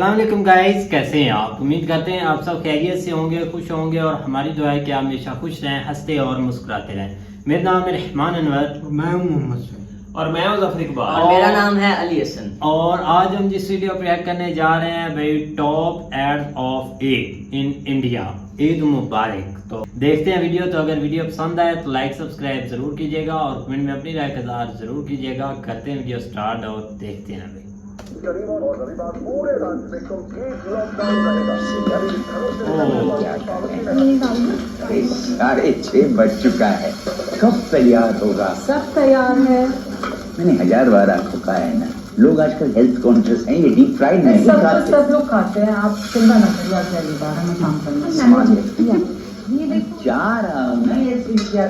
अस्सलाम वालेकुम गाइस, कैसे हैं आप? उम्मीद करते हैं आप सब खैरियत से होंगे, खुश होंगे और हमारी दुआ है कि आप हमेशा खुश रहें, हंसते और मुस्कुराते रहें। मेरा नाम है रहमान अनवर, मैं हूं मोहम्मद शहीद और मैं हूं जफर इकबाल और मेरा नाम है अली हसन। और आज हम जिस वीडियो पर रिएक्ट करने जा रहे हैं भाई, top ads of Eid in India. Eid मुबारक। तो देखते हैं वीडियो। तो अगर वीडियो पसंद आए तो लाइक सब्सक्राइब जरूर कीजिएगा और कमेंट में अपनी राय का इज़हार जरूर कीजिएगा। करते हैं वीडियो स्टार्ट और देखते हैं भाई। गरीबों और गरीबात पूरे राज्य में कंप्लीट लॉकडाउन रहेगा। साढ़े 6 बज चुका है, कब तैयार होगा? सब तैयार है। मैंने 1000 बार आपको कहा है ना, लोग आजकल हेल्थ कॉन्शियस हैं, ये डीप फ्राइड नहीं सब खाते। सब लोग खाते हैं। आप चिंता न करिए, आप पहली बार हमें काम करना। ये देखो, जा रहा हूँ मैं, ये पिज्जा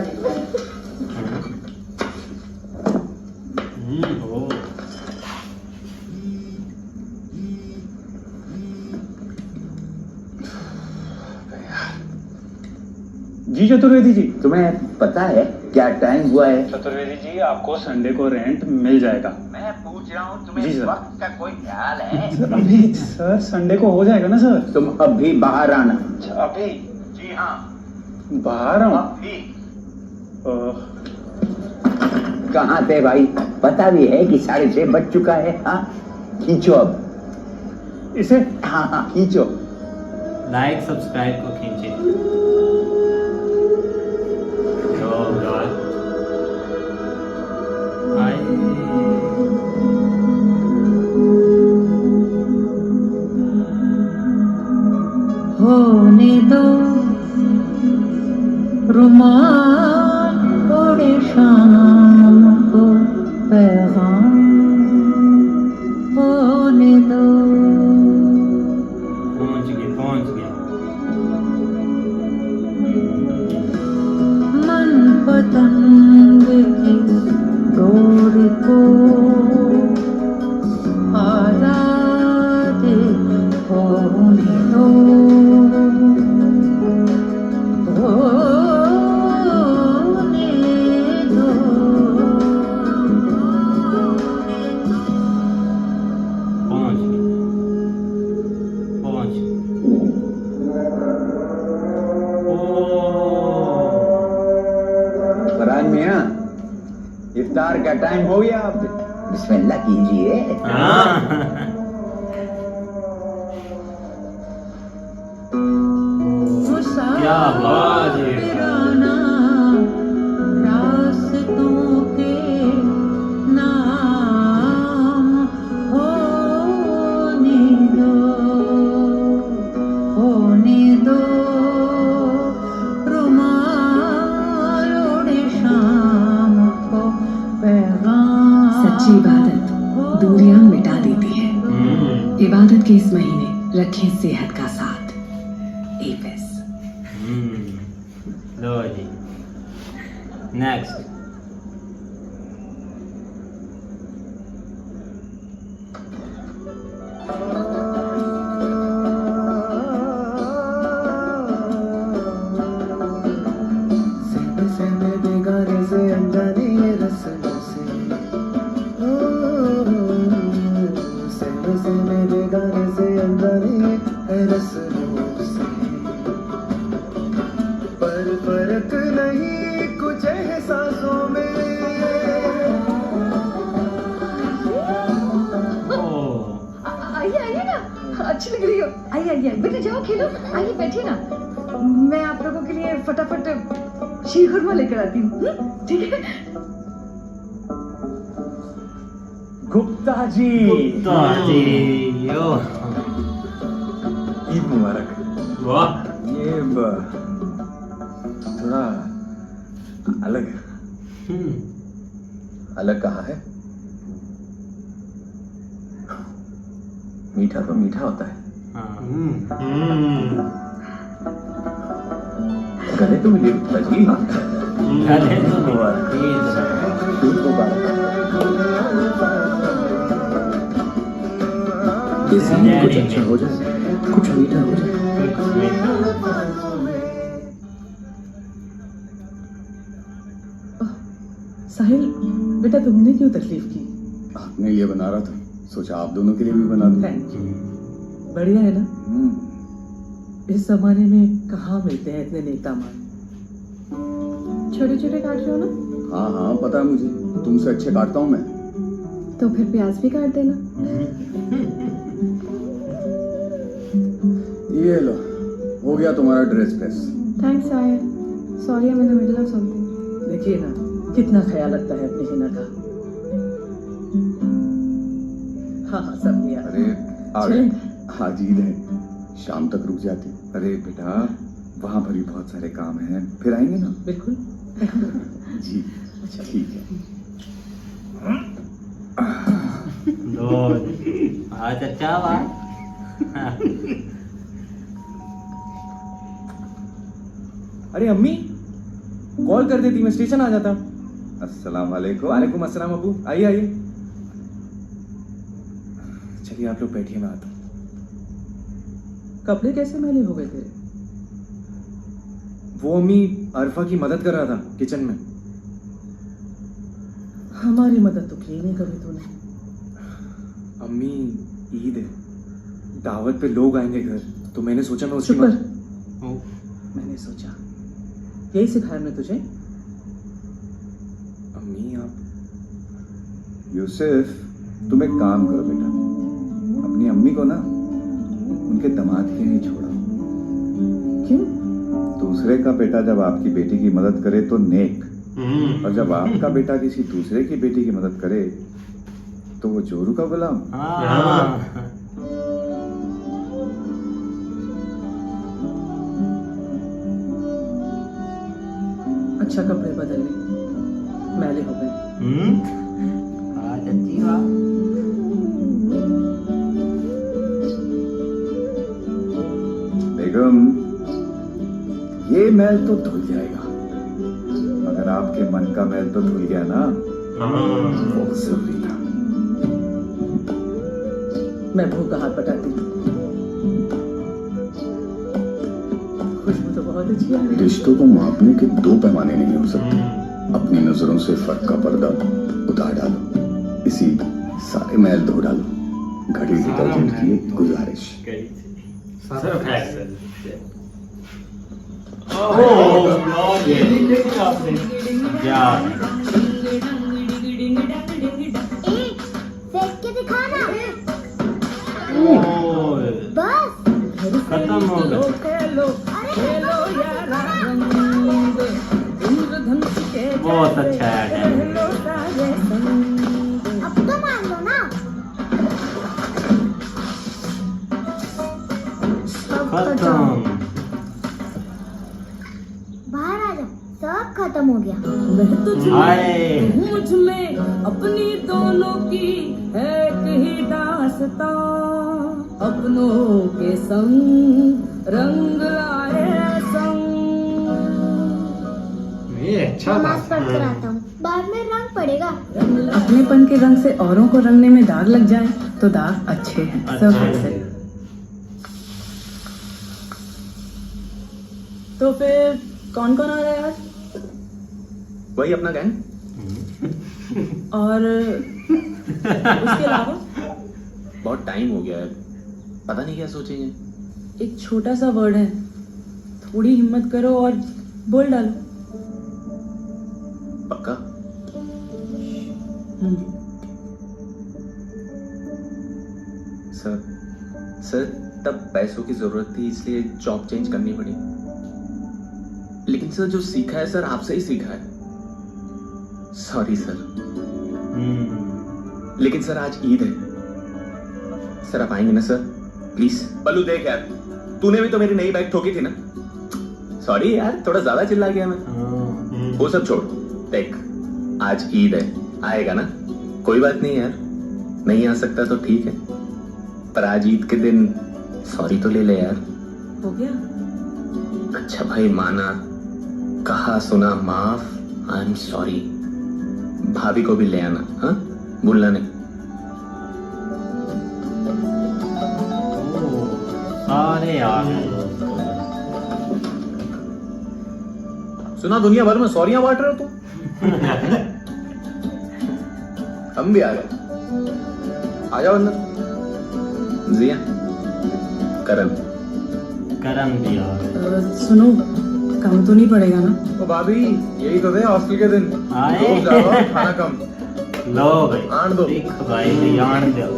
जी चतुर्वेदी जी, तुम्हें पता है क्या टाइम हुआ है? चतुर्वेदी जी, आपको संडे को रेंट मिल जाएगा। मैं पूछ रहा हूँ, जी तुम्हें सर। वक्त का कोई ख्याल है? सर अभी सर संडे को हो जाएगा ना सर? तुम अभी बाहर आना। अच्छा, अभी जी हाँ, बाहर आऊँ? अभी। अ, कहाँ थे भाई? पता भी है कि 6:30 बज चुका है। हाँ, खींचो अब इसे। हाँ हाँ, खींचो। लाइक सब्सक्राइब को खींचे। होने दो रुमाल थोड़े शाम को पैगाम होने दो। पहुंच गए। मन पतंग की डोर को आजाद होने दो। पहुंच गए। फरहान मियां, इफ्तार का टाइम हो गया। आप बिस्मिल्लाह कीजिए। क्या बात है। मुसाफिराना रास्तों के नाम होने दो रुमाल ओढ़े शाम को पैगाम। सच्ची इबादत दूरियां मिटा देती है। इबादत के इस महीने रखें सेहत का साथ। एपेस। लो जी, नेक्स्ट। पर फर्क नहीं कुछ एहसासों में। आइए आइए ना, अच्छी लग रही हो। आइए आइए बेटा, जाओ खेलो। आइए बैठिए ना, मैं आप लोगों के लिए फटाफट शीर खुरमा लेकर आती हूँ। ठीक है? गुप्ता जी, ईद मुबारक। वाह, ये थोड़ा अलग है। अलग कहाँ है? मीठा तो मीठा होता है। गले तो मिले जी। मुबारक। ईद मुबारक। इस ईद कुछ अच्छा हो जाए, कुछ मीठा हो जाए। साहिल बेटा, तुमने क्यों तकलीफ की? मैं ये बना रहा था, सोचा आप दोनों के लिए भी बना दूं। Thank you. बढ़िया है ना? इस जमाने में कहाँ मिलते हैं इतने नेता मान। छोटे छोटे काट रहे हो ना? हाँ हाँ पता है मुझे, तुमसे अच्छे काटता हूँ मैं। तो फिर प्याज भी काट देना। ये लो, हो गया तुम्हारा ड्रेस प्रेस। थैंक्स आया। Sorry I am in the middle of something. देखिए ना कितना ख्याल रखता है अपने हिना का। हाँ हाँ सब लिया। अरे आ गए, आज ईद है, शाम तक रुक जाती। अरे बेटा वहाँ पर भी बहुत सारे काम हैं, फिर आएंगे ना? बिल्कुल। जी अच्छा ठीक है। आज अच्छा बात। अरे अम्मी कॉल कर देती, मैं स्टेशन आ जाता। अस्सलाम वालेकुम। वालेकुम अस्सलाम अबू, आइए आइए। चलिए आप लोग बैठिए, मैं आता हूँ। कपड़े कैसे मैले हो गए तेरे? वो अम्मी अरफा की मदद कर रहा था किचन में। हमारी मदद तो की नहीं कभी तूने। अम्मी ईद है, दावत पे लोग आएंगे घर, तो मैंने सोचा मैं उसकी चुप कर। मदद। मैंने सोचा यही सिखाया हमने तुझे। अम्मी आप यूसुफ तुम एक काम करो बेटा, अपनी अम्मी को ना उनके दामाद के नहीं छोड़ा। क्यों? दूसरे का बेटा जब आपकी बेटी की मदद करे तो नेक, और जब आपका बेटा किसी दूसरे की बेटी की मदद करे तो वो जोरू का गुलाम। हाँ। अच्छा कपड़े बदल ले, मैले हो गए। आज अच्छी बात। बेगम ये मैल तो धुल जाएगा, मगर आपके मन का मैल तो धुल गया ना, वो जरूरी था। मैं भूख का हाथ बटाती हूँ। खुशबू तो बहुत अच्छी आ रही है। रिश्तों को मापने के दो पैमाने नहीं हो सकते। अपनी नजरों से फर्क का पर्दा उतार डालो, इसी सारे मैल धो डालो। घड़ी डिटर्जेंट की एक गुजारिश। देख के दिखाना। बस खत्म हो गया। बहुत अच्छा है। अब तो मान लो ना। खत्म। बाहर आ जा, सब खत्म हो गया। हाय। मुझ में अपनी दोनों की है एक ही दास्तां, अपनों के संग रंग लाए संग। ये अच्छा नमाज पढ़ कर आता हूँ, बाद में रंग पड़ेगा। अपनेपन के रंग से औरों को रंगने में दाग लग जाए तो दाग अच्छे हैं। सब ऐसे। तो फिर कौन कौन आ रहा है आज? वही अपना गैंग। और उसके अलावा बहुत टाइम हो गया है, पता नहीं क्या सोचेंगे। एक छोटा सा वर्ड है, थोड़ी हिम्मत करो और बोल डालो। पक्का? सर तब पैसों की जरूरत थी, इसलिए जॉब चेंज करनी पड़ी। लेकिन सर जो सीखा है सर आपसे ही सीखा है। Sorry sir. लेकिन सर आज ईद है, सर आप आएंगे ना सर प्लीज? बल्लू देख यार, तूने भी तो मेरी नई बाइक ठोकी थी ना। सॉरी यार, थोड़ा ज्यादा चिल्ला गया मैं। वो सब छोड़, देख आज ईद है, आएगा ना? कोई बात नहीं यार, नहीं आ सकता तो ठीक है, पर आज ईद के दिन सॉरी तो ले ले यार। हो गया? अच्छा भाई माना, कहा सुना माफ। I am sorry. भाभी को भी ले आना, हाँ भूलना नहीं। अरे यार सुना दुनिया भर में सॉरियां बांट रहे हो तुम। हम भी आ गए, आ जाओ अंदर। जिया करण। करण दिया। सुनो, कम तो नहीं पड़ेगा ना? ओ भाभी, यही तो थे हॉस्टल के दिन। आए। रोज जाओ, खाना कम। लो भाई, आन दो। देख भाई, आन दो।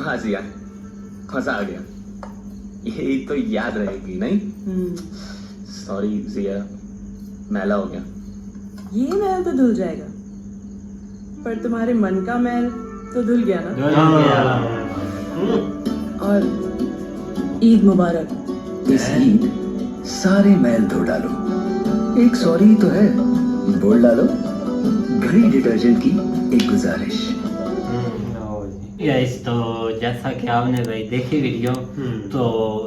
हाँ जी यार, मजा आ गया। यही तो याद रहेगी नहीं? सॉरी जिया, मैला हो गया। ये मैल तो धुल जाएगा, पर तुम्हारे मन का मैल तो धुल गया ना। धुल गया। और ईद मुबारक। इस ईद सारे मैल धो डालो। एक सॉरी तो है, बोल डालो। घड़ी डिटर्जेंट की एक गुजारिश। यस, तो जैसा कि आपने भाई देखी वीडियो, तो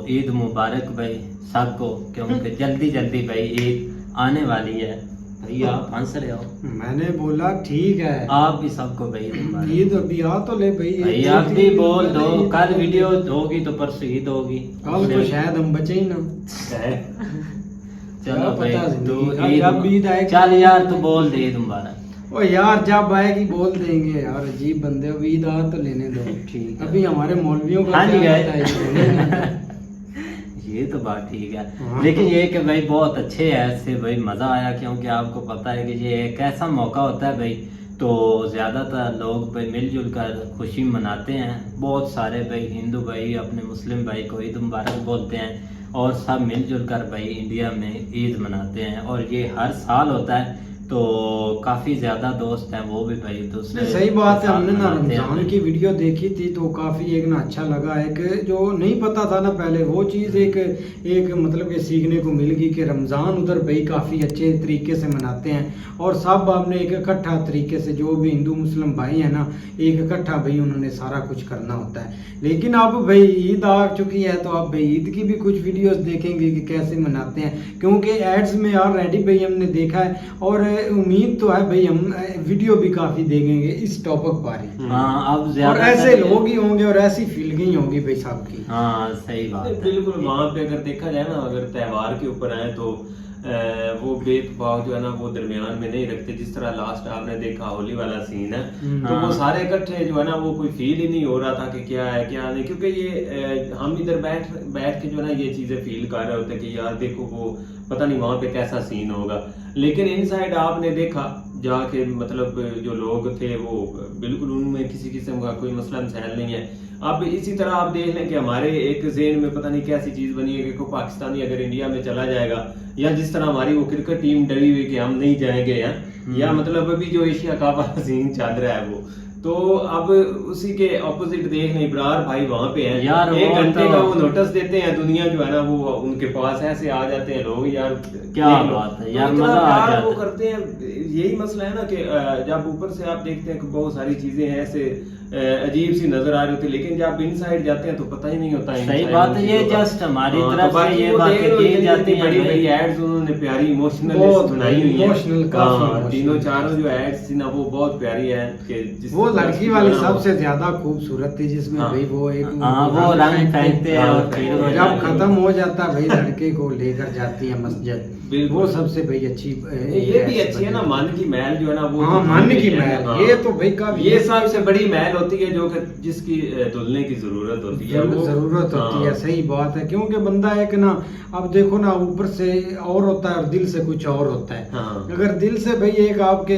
ईद मुबारक भाई सबको, क्योंकि जल्दी जल्दी भाई ईद आने वाली है। भैया आप हंस रहे हो। मैंने बोला ठीक है, आप भी सबको भाई ईद मुबारक। ईद अभी आ तो ले भाई। भाई आप भी बोल दो, कल वीडियो होगी तो परसों ईद होगी। कल तो शायद हम बचे ही ना। चलो भाई, पता तो जिंदगी का, जब ईद आएगी। चल यार, तो बोल दे ईद मुबारक। ओ यार, जब आएगी बोल देंगे यार, अजीब बंदे हो। ईद आ तो लेने दो। ठीक है। अभी हमारे मौलवियों का हाँ जी क्या guys। पता है, ये तो बात ठीक है, हाँ। लेकिन ये कि भाई बहुत अच्छे है, ऐसे भाई मज़ा आया, क्योंकि आपको पता है कि ये एक ऐसा मौका होता है भाई, तो ज़्यादातर लोग भाई मिलजुल कर खुशी मनाते हैं। बहुत सारे भाई हिंदू भाई अपने मुस्लिम भाई को ईद मुबारक बोलते हैं, और सब मिलजुल कर भाई इंडिया में ईद मनाते हैं, और ये हर साल होता है। तो काफ़ी ज़्यादा दोस्त हैं वो भी भाई दूसरे। सही बात है। साथ हमने ना मनाते हैं रमजान भाई। की वीडियो देखी थी, तो काफी एक ना अच्छा लगा। एक जो नहीं पता था ना पहले, वो चीज एक मतलब कि सीखने को मिल गई कि रमजान उधर भाई काफी अच्छे तरीके से मनाते हैं, और सब आपने एक इकट्ठा तरीके से, जो भी हिंदू मुस्लिम भाई है ना, एक इकट्ठा भाई उन्होंने सारा कुछ करना होता है। लेकिन अब भाई ईद आ चुकी है, तो अब भाई ईद की भी कुछ वीडियोस देखेंगे कि कैसे मनाते हैं, क्योंकि एड्स में ऑलरेडी भाई हमने देखा है, और उम्मीद तो है भाई हम वीडियो भी काफी देखेंगे इस टॉपिक पर ही। हाँ, अब और ज़्यादा ऐसे लोग ही होंगे और ऐसी फीलिंग होगी भाई सबकी। हाँ सही बात है। बिल्कुल, वहाँ पे अगर देखा जाए ना, अगर त्योहार के ऊपर आए तो वो भेदभाव जो है ना वो दरमियान में नहीं रखते। जिस तरह लास्ट आपने देखा होली वाला सीन है, तो वो सारे इकट्ठे जो है ना, वो कोई फील ही नहीं हो रहा था कि क्या है क्या नहीं, क्योंकि ये हम इधर बैठ के जो है ना ये चीजें फील कर रहे होते कि यार देखो वो पता नहीं वहाँ पे कैसा सीन होगा। लेकिन इनसाइड आपने देखा जाके, मतलब जो लोग थे वो बिल्कुल, उनमें किसी किस्म का कोई मसला मसाइल नहीं है। अब इसी तरह आप देख लें कि हमारे एक ज़हन में पता नहीं कैसी चीज बनी है कि कोई पाकिस्तानी अगर इंडिया में चला जाएगा, या जिस तरह हमारी वो क्रिकेट टीम डरी हुई कि हम नहीं जाएंगे, या मतलब अभी जो एशिया कप वाला सीन चल रहा है वो, तो अब उसी के ऑपोजिट देख नहीं, इब्रार भाई वहाँ पे हैं यार, एक वो घंटे तो- का वो नोटिस देते हैं, दुनिया जो है ना वो उनके पास ऐसे आ जाते हैं लोग, यार क्या देख लो। बात है तो यार, इतना मजा आ प्यार जाता वो है। करते हैं। यही मसला है ना कि जब ऊपर से आप देखते हैं कि बहुत सारी चीजें हैं ऐसे अजीब सी नजर आ रही होती है, लेकिन जब इनसाइड जाते हैं तो पता ही नहीं होता है। सही inside बात उन है, ये चीजों का। जस्ट हमारी हाँ, तरफ तो से बाकी ये वो बातें देख लो, की इतनी जाती बड़ी हैं बड़ी एड्स उन्होंने प्यारी इमोशनल बहुत बनाई हुई है। emotional, काफी हाँ, emotional। तीनों चारों जो एड्स थी ना वो बहुत प्यारी है कि वो लड़की वाली सबसे ज्यादा खूबसूरत थी, जिसमें हाँ। भाई वो एक हाँ, वो रंग फेंकते हैं और फिर वो जब जाती है। खत्म हो जाता है भाई, लड़के को लेकर जाती है मस्जिद। बिल्कुल। वो सबसे भाई अच्छी ये भी अच्छी है ना, मन की महल जो है ना वो, हाँ, तो मन है की ना, महल, हाँ। ये तो भाई का ये सबसे बड़ी महल होती है जो कि जिसकी धुलने की जरूरत होती है, वो जरूरत होती है। हाँ। सही बात है, क्योंकि बंदा एक ना, अब देखो ना, ऊपर से और होता है और दिल से कुछ और होता है। हाँ। अगर दिल से भाई एक आपके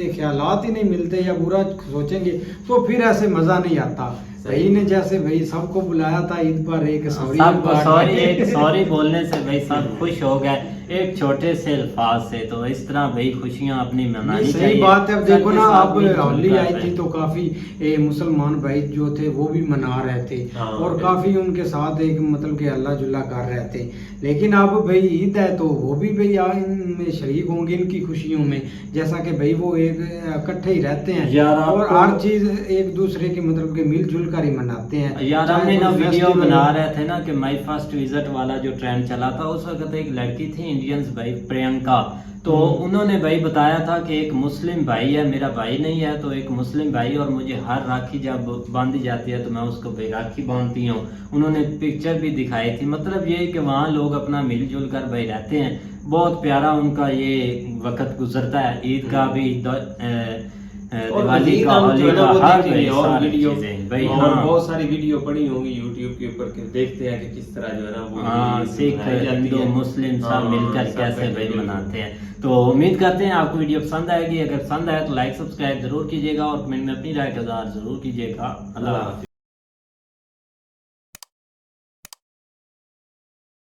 ख्यालात ही नहीं मिलते या बुरा सोचेंगे, तो फिर ऐसे मजा नहीं आता। भाई ने जैसे भाई सबको बुलाया था ईद पर, एक सॉरी बोलने से भाई सब खुश हो गए, एक छोटे से अल्फाज से। तो इस तरह भाई खुशियां अपनी मनानी सही चाहिए। बात है। अब देखो सबके ना, साथ अब मिलजुल होली कर आई भाई। थी तो काफी मुसलमान भाई जो थे वो भी मना रहे थे, हाँ, और काफी उनके साथ एक मतलब कि अल्लाह जुल्ला कर रहे थे। लेकिन अब भाई ईद है तो वो भी भाई इनमें शरीक होंगे इनकी खुशियों में, जैसा कि भाई वो एक इकट्ठे ही रहते हैं यार, और आपको- हर चीज एक दूसरे के मतलब के मिलजुल कर ही मनाते हैं। यार चाहे हमने ना कोई वीडियो festival बना हो। रहे थे ना कि माई फर्स्ट विजिट वाला जो ट्रेंड चला था, उस वक्त एक लड़की थी इंडियंस भाई प्रियंका, तो उन्होंने भाई बताया था कि एक मुस्लिम भाई है, मेरा भाई नहीं है, तो एक मुस्लिम भाई, और मुझे हर राखी जब बांधी जाती है तो मैं उसको भाई राखी बांधती हूँ। उन्होंने पिक्चर भी दिखाई थी। मतलब ये कि वहाँ लोग अपना मिलजुल कर भाई रहते हैं, बहुत प्यारा उनका ये वक्त गुजरता है। ईद का भी दिवाली का, होली का, हर भाई और सारी वीडियो चीजें भाई। और हाँ, बहुत सारी वीडियो पड़ी होंगी यूट्यूब के ऊपर के देखते हैं कि किस तरह जो है ना वो हाँ, सिख मनाई जाती हिंदू है। मुस्लिम सब हाँ, मिलकर सब कैसे बैठे भाई मिलकर। मनाते हैं। तो उम्मीद करते हैं आपको वीडियो पसंद आएगी। अगर पसंद आए तो लाइक सब्सक्राइब जरूर कीजिएगा और कमेंट में अपनी राय का इज़हार जरूर कीजिएगा। अल्लाह हाफिज़।